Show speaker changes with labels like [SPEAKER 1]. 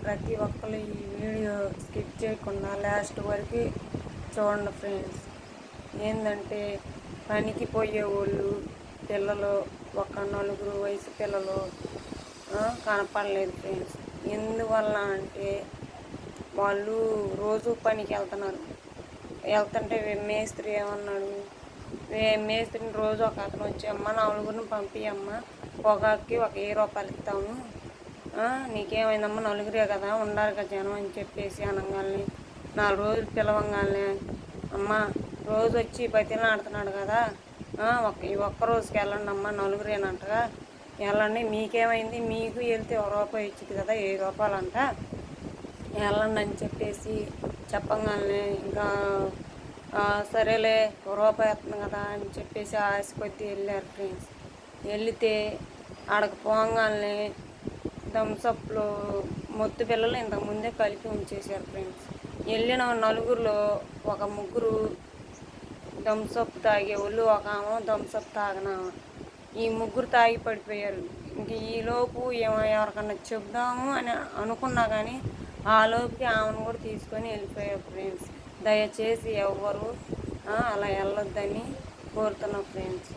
[SPEAKER 1] ప్రతి ఒక్కరు ఈ వీడియో స్కిప్ చేయకుండా లాస్ట్ వరకు చూడండి ఫ్రెండ్స్. ఏంటంటే పనికి పోయే వాళ్ళు పిల్లలు ఒక నలుగురు వయసు పిల్లలు కనపడలేదు ఫ్రెండ్స్. ఎందువల్ల అంటే వాళ్ళు రోజు పనికి వెళ్తుంటే మేస్త్రి ఏమన్నాడు, మేస్త్రిని రోజు ఒక అతను వచ్చి అమ్మ నలుగురిని పంపియమ్మ, పొగాకి ఒక 1000 రూపాయలు ఇస్తాము, నీకేమైందమ్మా నలుగురే కదా ఉండాలి కదా జనం అని చెప్పేసి అనగానే 4 రోజులు పిలవంగానే అమ్మ రోజు వచ్చి బతిని ఆడుతున్నాడు కదా, ఈ ఒక్క రోజుకి వెళ్ళండి అమ్మ నలుగురేనంటగా వెళ్ళండి, మీకేమైంది మీకు వెళ్తే 1 రూపాయి ఇచ్చింది కదా 7 రూపాయలు అంట వెళ్ళండి అని చెప్పేసి చెప్పగానే ఇంకా సరేలే 1 రూపాయి వస్తుంది కదా అని చెప్పేసి ఆశ కొద్దీ వెళ్ళారు ఫ్రెండ్స్. వెళితే ఆడకు పోగానే థమ్సప్లో మొత్తు పిల్లలు ఇంతకుముందే కలిపి ఉంచేశారు ఫ్రెండ్స్. వెళ్ళిన నలుగురిలో ఒక ముగ్గురు థమ్సప్ తాగేవాళ్ళు, ఒక ఆమె థమ్సప్ తాగనామా, ఈ ముగ్గురు తాగి పడిపోయారు. ఇంక ఈలోపు ఎవరికన్నా చెప్దాము అని అనుకున్నా కానీ ఆ లోపుకి ఆమెను కూడా తీసుకొని వెళ్ళిపోయారు ఫ్రెండ్స్. దయచేసి ఎవ్వరు అలా వెళ్ళొద్దని కోరుతున్నాం ఫ్రెండ్స్.